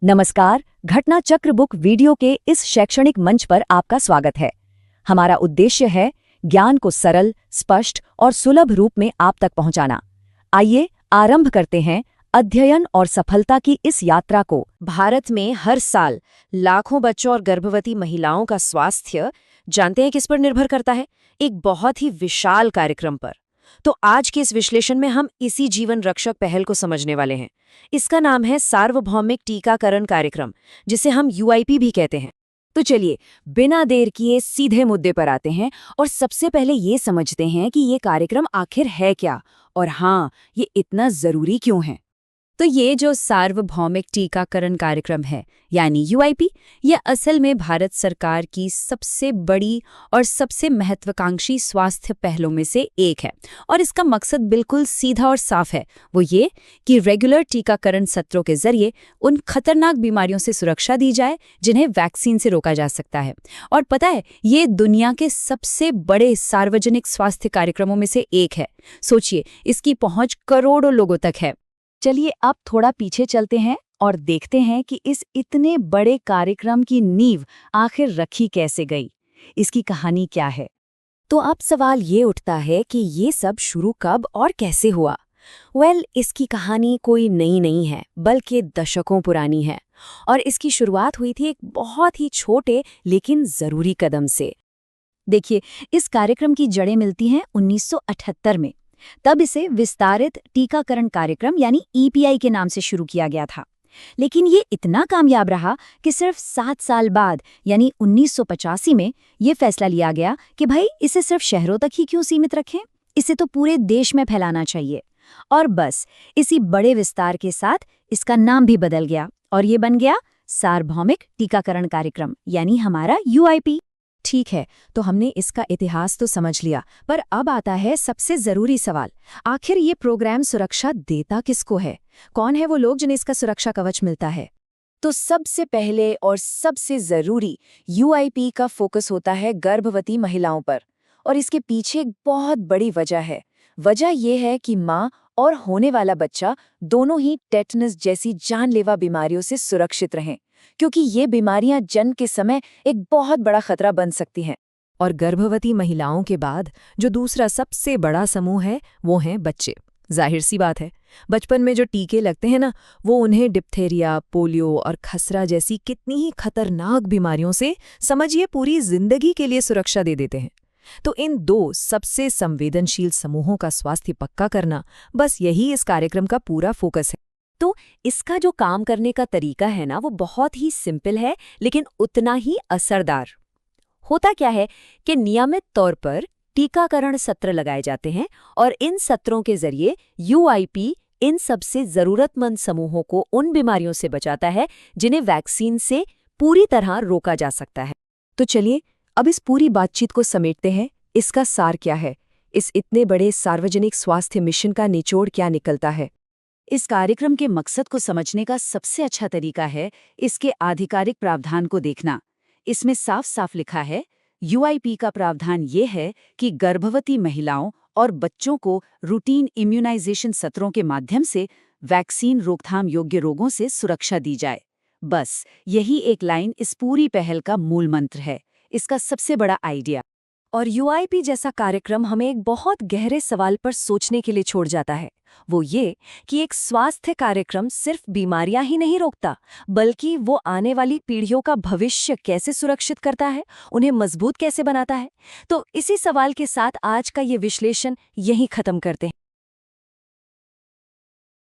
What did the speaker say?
नमस्कार, घटना चक्र बुक वीडियो के इस शैक्षणिक मंच पर आपका स्वागत है। हमारा उद्देश्य है ज्ञान को सरल, स्पष्ट और सुलभ रूप में आप तक पहुंचाना। आइए आरंभ करते हैं अध्ययन और सफलता की इस यात्रा को। भारत में हर साल लाखों बच्चों और गर्भवती महिलाओं का स्वास्थ्य जानते हैं किस पर निर्भर करता है? एक बहुत ही विशाल कार्यक्रम पर। तो आज के इस विश्लेषण में हम इसी जीवन रक्षक पहल को समझने वाले हैं। इसका नाम है सार्वभौमिक टीकाकरण कार्यक्रम, जिसे हम यूआईपी भी कहते हैं। तो चलिए बिना देर किए सीधे मुद्दे पर आते हैं और सबसे पहले ये समझते हैं कि ये कार्यक्रम आखिर है क्या, और हाँ, ये इतना जरूरी क्यों है। तो ये जो सार्वभौमिक टीकाकरण कार्यक्रम है यानी यूआईपी, ये असल में भारत सरकार की सबसे बड़ी और सबसे महत्वाकांक्षी स्वास्थ्य पहलों में से एक है। और इसका मकसद बिल्कुल सीधा और साफ है, वो ये कि रेगुलर टीकाकरण सत्रों के जरिए उन खतरनाक बीमारियों से सुरक्षा दी जाए जिन्हें वैक्सीन से रोका जा सकता है। और पता है, ये दुनिया के सबसे बड़े सार्वजनिक स्वास्थ्य कार्यक्रमों में से एक है। सोचिए, इसकी पहुंच करोड़ों लोगों तक है। चलिए अब थोड़ा पीछे चलते हैं और देखते हैं कि इस इतने बड़े कार्यक्रम की नींव आखिर रखी कैसे गई, इसकी कहानी क्या है। तो अब सवाल ये उठता है कि ये सब शुरू कब और कैसे हुआ। इसकी कहानी कोई नई नहीं है, बल्कि दशकों पुरानी है। और इसकी शुरुआत हुई थी एक बहुत ही छोटे लेकिन जरूरी कदम से। देखिए, इस कार्यक्रम की जड़ें मिलती हैं 1978 में। तब इसे विस्तारित टीकाकरण कार्यक्रम यानी ईपीआई के नाम से शुरू किया गया था। लेकिन ये इतना कामयाब रहा कि सिर्फ 7 साल बाद यानी 1985 में ये फैसला लिया गया कि भाई इसे सिर्फ शहरों तक ही क्यों सीमित रखें, इसे तो पूरे देश में फैलाना चाहिए। और बस इसी बड़े विस्तार के साथ इसका नाम भी बदल गया और ये बन गया सार्वभौमिक टीकाकरण कार्यक्रम यानी हमारा यूआईपी। ठीक है, तो हमने इसका इतिहास तो समझ लिया, पर अब आता है सबसे जरूरी सवाल। आखिर ये प्रोग्राम सुरक्षा देता किसको है? कौन है वो लोग जिन्हें इसका सुरक्षा कवच मिलता है? तो सबसे पहले और सबसे जरूरी, यूआईपी का फोकस होता है गर्भवती महिलाओं पर। और इसके पीछे एक बहुत बड़ी वजह है। वजह यह है कि माँ और होने वाला बच्चा दोनों ही टेटनस जैसी जानलेवा बीमारियों से सुरक्षित रहें, क्योंकि ये बीमारियां जन्म के समय एक बहुत बड़ा खतरा बन सकती हैं। और गर्भवती महिलाओं के बाद जो दूसरा सबसे बड़ा समूह है, वो हैं बच्चे। जाहिर सी बात है, बचपन में जो टीके लगते हैं ना, वो उन्हें डिप्थेरिया, पोलियो और खसरा जैसी कितनी ही खतरनाक बीमारियों से समझिए पूरी जिंदगी के लिए सुरक्षा दे देते हैं। तो इन दो सबसे संवेदनशील समूहों का स्वास्थ्य पक्का करना, बस यही इस कार्यक्रम का पूरा फोकस है। तो इसका जो काम करने का तरीका है ना, वो बहुत ही सिंपल है लेकिन उतना ही असरदार। होता क्या है कि नियमित तौर पर टीकाकरण सत्र लगाए जाते हैं और इन सत्रों के जरिए यूआईपी इन सबसे जरूरतमंद समूहों को उन बीमारियों से बचाता है जिन्हें वैक्सीन से पूरी तरह रोका जा सकता है। तो चलिए अब इस पूरी बातचीत को समेटते हैं। इसका सार क्या है? इस इतने बड़े सार्वजनिक स्वास्थ्य मिशन का निचोड़ क्या निकलता है? इस कार्यक्रम के मकसद को समझने का सबसे अच्छा तरीका है इसके आधिकारिक प्रावधान को देखना। इसमें साफ साफ लिखा है, यूआईपी का प्रावधान ये है कि गर्भवती महिलाओं और बच्चों को रूटीन इम्यूनाइजेशन सत्रों के माध्यम से वैक्सीन रोकथाम योग्य रोगों से सुरक्षा दी जाए। बस यही एक लाइन इस पूरी पहल का मूल मंत्र है, इसका सबसे बड़ा आइडिया। और यूआईपी जैसा कार्यक्रम हमें एक बहुत गहरे सवाल पर सोचने के लिए छोड़ जाता है। वो ये कि एक स्वास्थ्य कार्यक्रम सिर्फ बीमारियां ही नहीं रोकता, बल्कि वो आने वाली पीढ़ियों का भविष्य कैसे सुरक्षित करता है, उन्हें मजबूत कैसे बनाता है। तो इसी सवाल के साथ आज का ये विश्लेषण यहीं खत्म करते हैं।